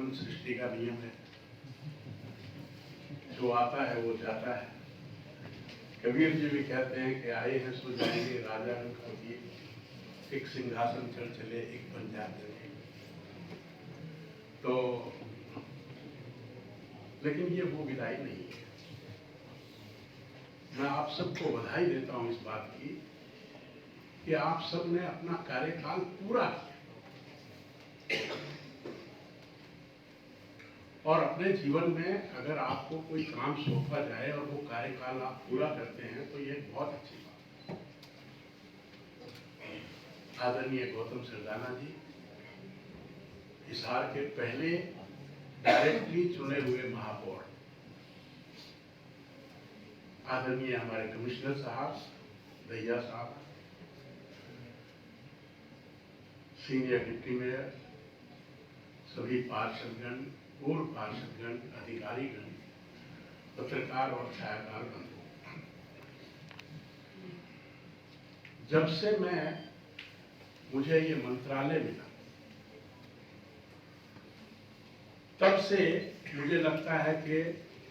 परिवर्तन सृष्टि का नियम है, जो आता है वो जाता है। कबीर जी भी कहते हैं कि आए हैं सो जाएंगे, राजा रंग होगी, एक सिंहासन चढ़ चले, एक बन जाते हैं। तो लेकिन ये वो विदाई नहीं है। मैं आप सबको बधाई देता हूं इस बात की कि आप सबने अपना कार्यकाल पूरा किया, और अपने जीवन में अगर आपको कोई काम सौंपा जाए और वो कार्यकाल आप पूरा करते हैं तो ये बहुत अच्छी बात है। आदरणीय गौतम सरदाना जी, हिसार के पहले डायरेक्टली चुने हुए महापौर, आदरणीय हमारे कमिश्नर साहब, दैया साहब, सीनियर डिप्टी मेयर, सभी पार्षदगण, पूर्व पार्षदगण, अधिकारीगण, पत्रकार और छायाकार बंधु, जब से मुझे ये मंत्रालय मिला तब से मुझे लगता है कि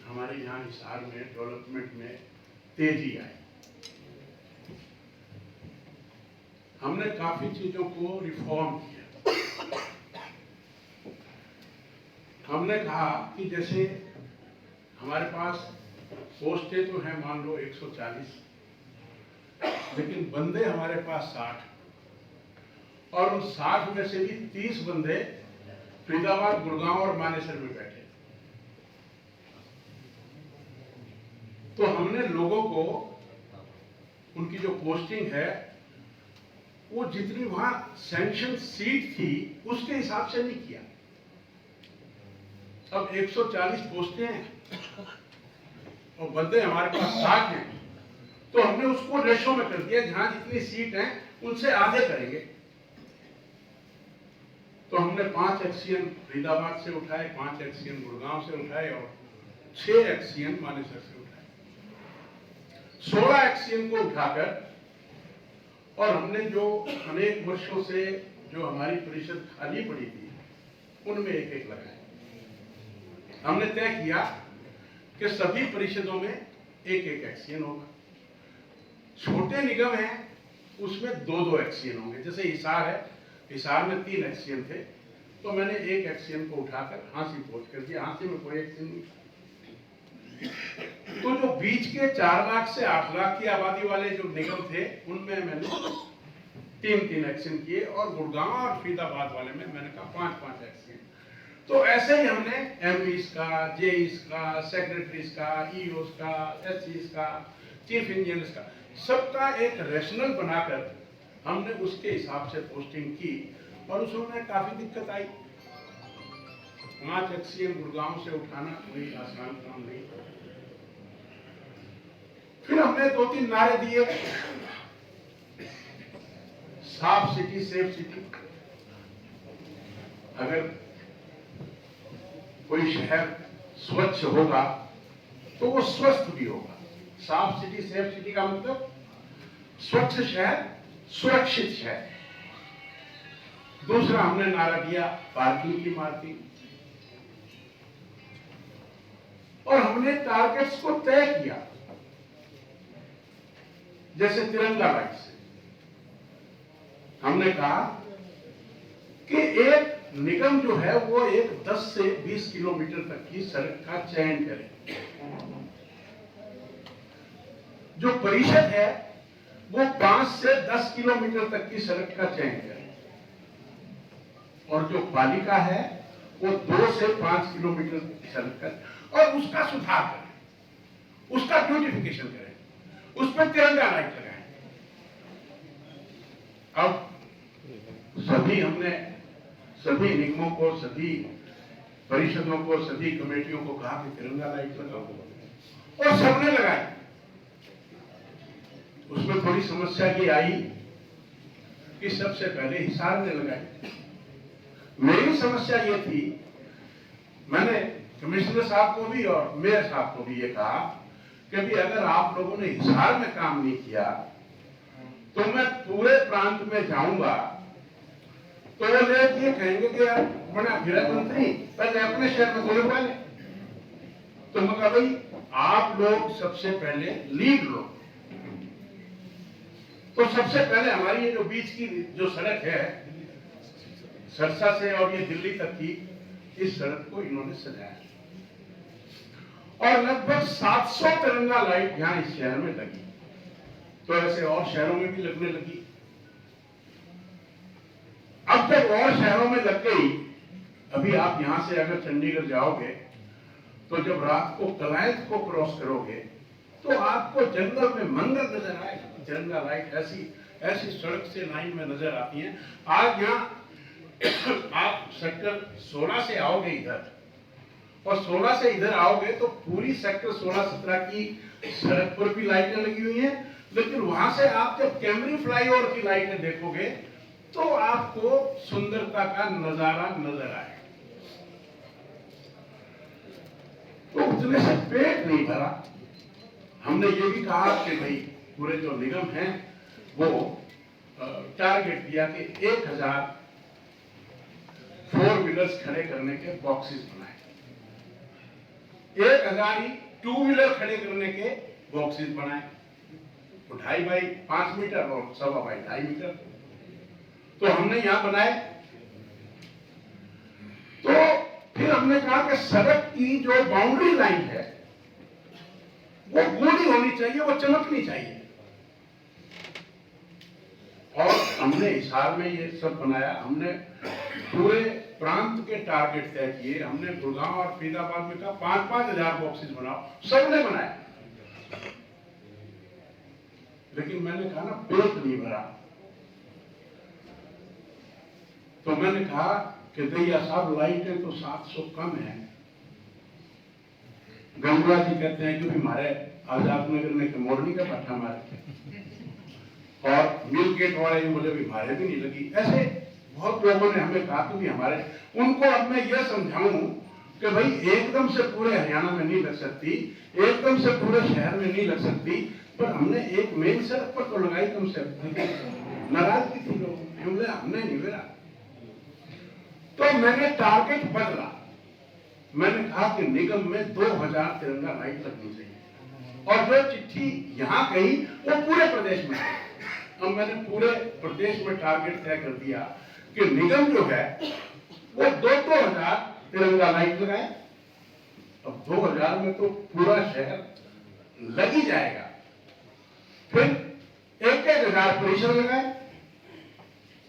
हमारे यहाँ हिसार में डेवलपमेंट में तेजी आई। हमने काफी चीजों को रिफॉर्म किया। हमने कहा कि जैसे हमारे पास पोस्टें तो हैं मान लो 140, लेकिन बंदे हमारे पास 60, और उन 60 में से भी 30 बंदे फरीदाबाद, गुड़गांव और मानेसर में बैठे। तो हमने लोगों को उनकी जो पोस्टिंग है वो जितनी वहां सैंक्शन सीट थी उसके हिसाब से नहीं किया। अब 140 पोस्टें हैं और बंदे हमारे पास 60 हैं, तो हमने उसको रेशो में कर दिया, जहां जितनी सीट हैं उनसे आधे करेंगे। तो हमने 5 एक्सीएन फरीदाबाद से उठाए, 5 एक्सीएन गुड़गांव से उठाए और 6 एक्सीएन मानेसर से उठाए। 16 एक्सीएन को उठाकर, और हमने जो अनेक वर्षों से जो हमारी परिषद खाली पड़ी थी उनमें एक एक लगाए। हमने तय किया कि सभी परिषदों में एक एक एक्सीएन होगा। छोटे निगम हैं उसमें 2-2 एक्सीएन होंगे। जैसे हिसार है, हिसार में 3 एक्सीएन थे, तो मैंने 1 एक्सीएन को उठाकर हाँसी पोस्ट कर दिया। हाँसी में कोई एक्सीएन नहीं। तो जो बीच के 4 लाख से 8 लाख की आबादी वाले जो निगम थे उनमें मैंने 3-3 एक्सीएन किए, और गुड़गांव और फरीदाबाद वाले में मैंने कहा 5-5 एक्सीएन। तो ऐसे ही हमने एमपीस का, जेईस का, सेक्रेटरीज का, ईओस का, एससीस का, चीफ इंजीनियर्स का, सबका एक रेशनल बनाकर हमने उसके हिसाब से पोस्टिंग की, और उसमें काफी दिक्कत आई। 5 एक्सीएन गुड़गांव से उठाना कोई आसान काम नहीं। फिर हमने 2-3 नारे दिए, साफ सिटी सेफ सिटी। अगर कोई शहर स्वच्छ होगा तो वो स्वस्थ भी होगा। साफ सिटी सेफ सिटी का मतलब स्वच्छ शहर, सुरक्षित शहर। दूसरा हमने नारा दिया पार्किंग की मार्किंग, और हमने टारगेट्स को तय किया, जैसे तिरंगा लाइट से हमने कहा कि एक निगम जो है वो एक 10 से 20 किलोमीटर तक की सड़क का चयन करे। जो परिषद है वो 5 से 10 किलोमीटर तक की सड़क का चयन करे, और जो पालिका है वो 2 से 5 किलोमीटर की सड़क का, और उसका सुधार करें, उसका ब्यूटिफिकेशन करें, उस पर तिरंगा लाइट लगाएं। अब सभी निगमों को, सभी परिषदों को, सभी कमेटियों को कहा कि तिरंगा लाइट लगाओ, और सबने लगाई। उसमें थोड़ी समस्या ये आई कि सबसे पहले हिसार ने लगाई। मेरी समस्या ये थी, मैंने कमिश्नर साहब को भी और मेयर साहब को भी ये कहा कि भी अगर आप लोगों ने हिसार में काम नहीं किया तो मैं पूरे प्रांत में जाऊंगा तो वो लोग ये कहेंगे कि यार बना गृह मंत्री, पहले अपने शहर में गोले वाले। तो मैं कहा भाई आप लोग सबसे पहले लीड लो। तो सबसे पहले हमारी ये जो बीच की जो सड़क है सरसा से और ये दिल्ली तक की, इस सड़क को इन्होंने सजाया और लगभग 700 तिरंगा लाइट यहां इस शहर में लगी। तो ऐसे और शहरों में भी लगने लगी। अब जब और शहरों में लग गई, अभी आप यहां से अगर चंडीगढ़ जाओगे तो जब रात को कलायत को क्रॉस करोगे तो आपको जंगल में मंदिर नजर आएगा। तिरंगा लाइट ऐसी सड़क से लाइन में नजर आती है। आज यहाँ आप सेक्टर 16 से आओगे इधर और 16 से इधर आओगे तो पूरी सेक्टर 16-17 की सड़क पर भी लाइटें लगी हुई हैं, लेकिन वहां से आप जब कैमरी फ्लाईओवर की लाइटें देखोगे तो आपको सुंदरता का नजारा नजर आएगा। तो उतने से पेट नहीं भरा। हमने ये भी कहा कि भाई पूरे जो निगम है वो टारगेट दिया कि 1000 4 व्हीलर्स खड़े करने के बॉक्सेस बनाए, 1000 ही 2 व्हीलर खड़े करने के बॉक्सेस बनाए। तो 2.5 बाई 5 मीटर और 1.25 बाई 2.5 मीटर तो हमने यहां बनाए। तो फिर हमने कहा कि सड़क की जो बाउंड्री लाइन है वो गूढ़ी होनी चाहिए, वो चमकनी चाहिए। और हमने हिसार में ये सब बनाया। हमने पूरे प्रांत के टारगेट तय किए। हमने गुड़गांव और फरीदाबाद में कहा 5-5 हजार बॉक्सेस बनाओ, सबने बनाए। लेकिन मैंने कहा ना पेट नहीं भरा। तो मैंने कहा कि दैया साहब लाइटें तो 700 कम है। गंगवा जी कहते हैं कि हमारे आजाद नगर में के मोरनी का पट्टा मारे और मिल गेट वाले बोले भी हमारे भी नहीं लगी। ऐसे बहुत लोगों ने हमें कहा कि हमारे, उनको अब मैं यह समझाऊं कि भाई एकदम से पूरे हरियाणा में नहीं लग सकती, एकदम से पूरे शहर में नहीं लग सकती, पर हमने एक मेन सड़क पर तो लगाई कम से कम। नाराजगी थी लोगों, हमने नहीं मिला। तो मैंने टारगेट बदला। मैंने कहा कि निगम में 2000 तिरंगा लाइट लगनी चाहिए और जो चिट्ठी यहां गई वो पूरे प्रदेश में है। अब मैंने पूरे प्रदेश में टारगेट तय कर दिया कि निगम जो है वो 2-2000 तिरंगा लाइट लगाए। अब 2000 में तो पूरा शहर लग ही जाएगा। फिर 1-1000 परिसर लगाए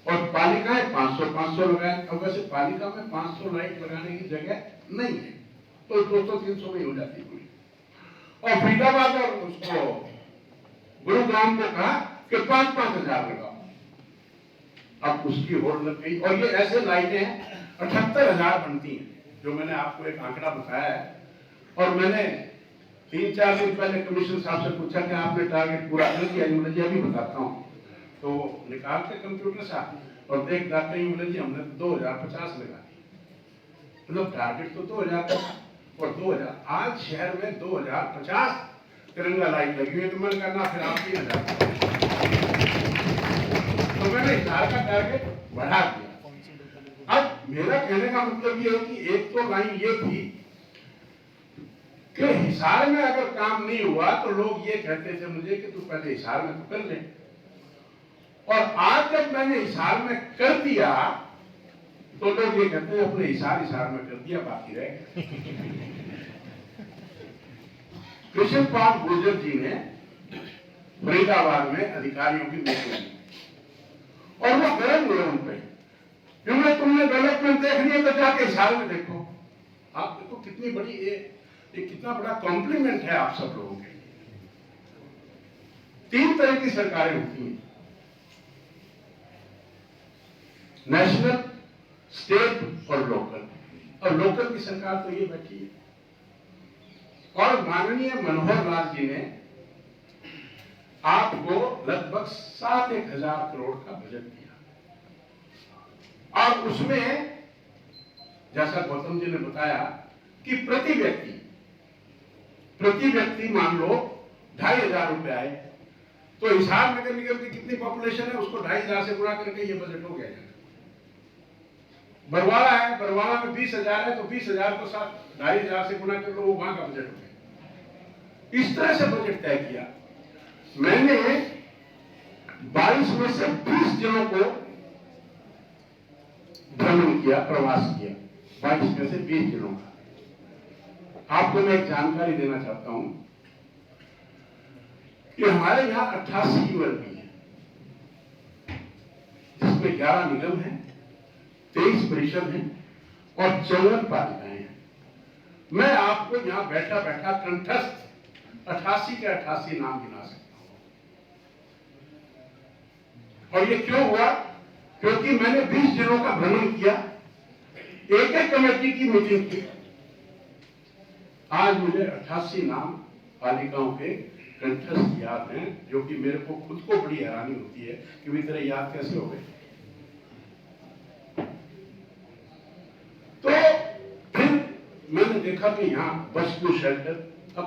और पालिकाएं 500-500 लगाए। अब वैसे पालिका में 500 लाइट लगाने की जगह नहीं है तो 200-300 में हो जाती पूरी। और फरीदाबाद और उसको गुरुग्राम को कहा कि 5-5 हजार लगाओ। अब उसकी होड़ लग गई और ये ऐसे लाइटें 78,000 बनती हैं, जो मैंने आपको एक आंकड़ा बताया है। और मैंने 3-4 दिन पहले कमिश्नर साहब से पूछा कि आपने टारगेट पूरा कर दिया? मुझे जी अभी बताता हूँ। तो निकाल के कंप्यूटर साहब और देख दाते ही बोले जी हमने 2050 लगा दी। मतलब टारगेट तो 2000 और 2000 आज शहर में 2050 तिरंगा लाइट लगी हुई। तो मैंने कहा ना फिर आप 3000। तो मैंने हिसार का टारगेट बढ़ा दिया। अब मेरा कहने का मतलब ये है कि एक तो लाइन ये थी कि हिसार में अगर काम नहीं हुआ तो लोग ये कहते थे मुझे कि तू पहले हिसार में तो कर ले। और आज जब मैंने हिसार में कर दिया तो लोग ये कहते हैं अपने हिसार में कर दिया, बाकी रह गया। कृष्णपाल गुर्जर जी ने फरीदाबाद में अधिकारियों की मीटिंग की और वो गर्म हुए उन पे, क्योंकि तुमने डेवलपमेंट देखनी है तो जाके हिसार में देखो। आप देखो कितनी बड़ी ये कितना बड़ा कॉम्प्लीमेंट है आप सब लोगों के। 3 तरह की सरकारें होती हैं, नेशनल, स्टेट और लोकल। और लोकल की सरकार तो ये बैठी है। और माननीय मनोहर लाल जी ने आपको लगभग 7,000 करोड़ का बजट दिया और उसमें जैसा गौतम जी ने बताया कि प्रति व्यक्ति मान लो 2,500 रुपए आए तो हिसार नगर निगम की कितनी पॉपुलेशन है उसको 2,500 से गुणा करके ये बजट हो गया। बरवाड़ा है, बरवाड़ा में 20,000 है, तो 20,000 को साथ 2,500 से गुना कर लो, वो वहां का बजट हो गया। इस तरह से बजट तय किया। मैंने 22 में से 20 जिलों को भ्रमण किया, प्रवास किया, 22 में से 20 जिलों का। आपको मैं एक जानकारी देना चाहता हूं कि हमारे यहां 88 यूएलपी है, जिसमें 11 निगम है, 23 परिषद है और 54 पालिकाएं हैं। मैं आपको यहां बैठा बैठा कंठस्थ 88 के 88 नाम गिना सकता हूं। और ये क्यों हुआ? क्योंकि मैंने 20 जिलों का भ्रमण किया, एक एक कमेटी की मीटिंग की। आज मुझे 88 नाम पालिकाओं के कंठस्थ याद हैं, जो कि मेरे को खुद को बड़ी हैरानी होती है कि भी तेरे याद कैसे हो गए। तो फिर मैंने देखा कि यहाँ बस्क्यू शेल्टर, अब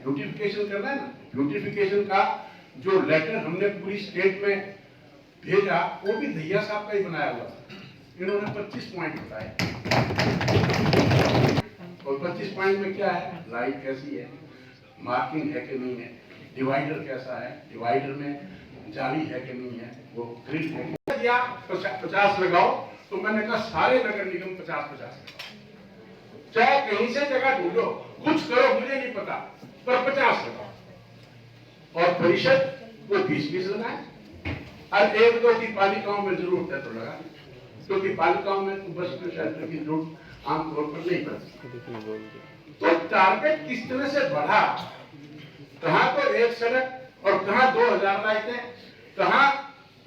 ब्यूटिफिकेशन करना है ना, ब्यूटिफिकेशन का जो लेटर हमने पूरी स्टेट में भेजा, वो भी दहिया साहब का ही बनाया हुआ था। इन्होंने 25 पॉइंट बताए, और 25 पॉइंट में क्या है, लाइट कैसी है, मार्किंग है कि नहीं है, डिवाइडर कैसा है, डिवाइडर में जाली है कि नहीं है, वो ग्रिल है कि या 50 लगाओ। तो मैंने कहा सारे नगर निगम 50-50 लगाओ, चाहे कहीं से जगह ढूंढो, कुछ करो, मुझे नहीं पता, पर 50 लगाओ। और परिषद वो 20-20 लगाए। और 1-2 की पालिकाओं में जरूरत है तो लगा, क्योंकि पालिकाओं में तो बस शेल्टर की जरूरत आमतौर पर नहीं पड़ती। तो टारगेट किस तरह से बढ़ा, कहां तो 1 सड़क और कहां 2000 लाइटें, कहां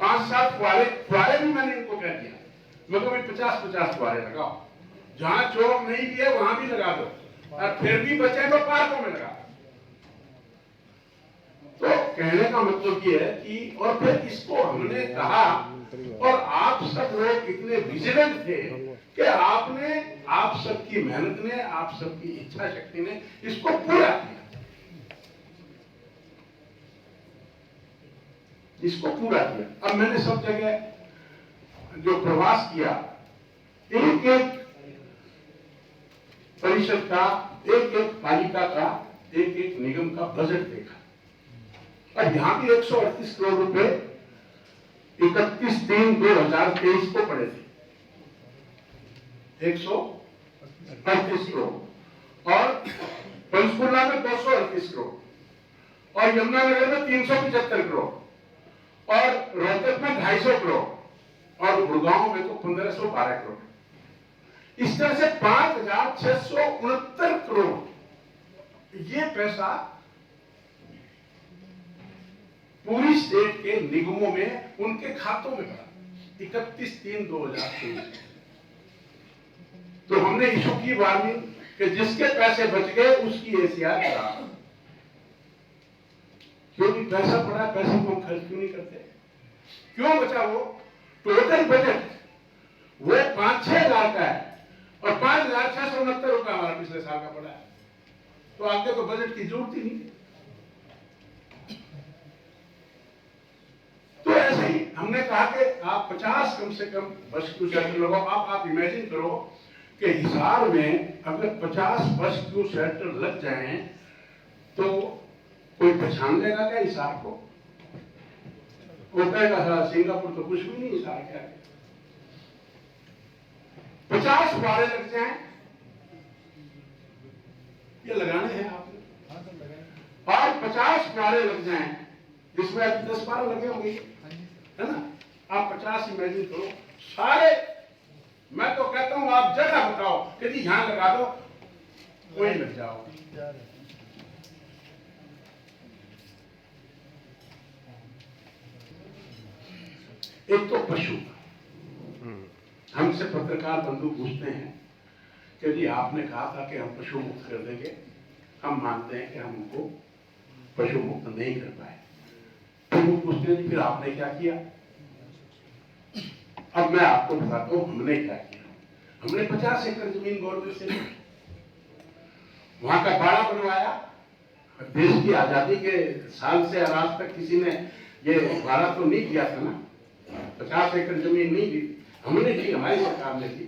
5-7 फुआरे भी मैंने इनको कह दिया, मगर 50-50 फुआरे लगाओ, जहां चौक नहीं भी है वहां भी लगा दो, और फिर भी बचे तो पार्कों में लगा दो। तो कहने का मतलब ये है कि, और फिर इसको हमने कहा, और आप सब लोग इतने विजिलेंट थे कि आपने, आप सबकी मेहनत ने, आप सबकी इच्छा शक्ति ने इसको पूरा किया, इसको पूरा किया। अब मैंने सब जगह जो प्रवास किया, एक एक परिषद का, एक एक पालिका का, एक एक निगम का बजट देखा, और यहां भी 138 करोड़ रुपए 31/3/2023 को पड़े थे, 138 करोड़, और पंचकुला में 238 करोड़, और यमुनानगर में 375 करोड़, और रोहतक में 250 करोड़, और गुड़गांव में तो 1512 करोड़। इस तरह से 5,669 करोड़ ये पैसा पूरी स्टेट के निगमों में उनके खातों में पड़ा 31/3/2023। तो हमने इशू की वार्निंग कि जिसके पैसे बच गए उसकी एसीआर करा, क्योंकि पैसा पड़ा, पैसे को हम खर्च क्यों नहीं करते? क्यों बचा? वो टोटल बजट वो 5-6 लाख का है, और 5,669 रुपए हमारा पिछले साल का पड़ा है, तो आगे तो बजट की जरूरत ही नहीं। तो ऐसे ही हमने कहा कि आप 50 कम से कम बस्क्यू शेल्टर लगाओ। आप इमेजिन करो कि हिसार में अगर 50 बस्क्यू शेल्टर लग जाएं तो कोई पहचान लेगा क्या हिसार को? वो कहेगा सिंगापुर तो कुछ भी नहीं, हिसार क्या है। 50 फुआरे लग जाएं, ये लगाने हैं आपने, और 50 फुआरे लग जाएं, जिसमें अभी 10-12 लगे होंगे, है ना? आप 50 इमेजिन करो सारे। मैं तो कहता हूं आप जगह बताओ कि जी यहां लगा दो, वहीं लग जाओ। एक तो पशु, हमसे पत्रकार बंधु पूछते हैं कि जी आपने कहा था कि हम पशु मुक्त कर देंगे, हम मानते हैं कि हम उनको पशु मुक्त नहीं कर पाए। फिर वो पूछते हैं फिर आपने क्या किया? अब मैं आपको बताता हूं हमने क्या किया। हमने 50 एकड़ जमीन गवर्नमेंट से ली, वहां का बाड़ा बनवाया। देश की आजादी के साल से आज तक किसी ने ये बाड़ा तो नहीं किया था ना, 50 एकड़ जमीन नहीं दी, हमने दी, हमारी सरकार ने दी।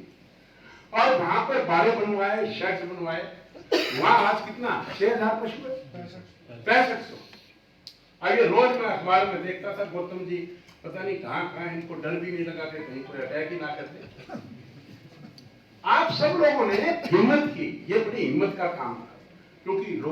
और वहां पर बाड़े बनवाए, शेड्स बनवाए, वहां आज कितना 6000 पशु है, 6500। आइए, रोज मैं अखबार में देखता था गौतम जी पता नहीं कहां इनको डर भी नहीं लगा कि कहीं कोई अटैक ही ना कर दे। आप सब लोगों ने हिम्मत की, ये बड़ी हिम्मत का काम था, क्योंकि लोग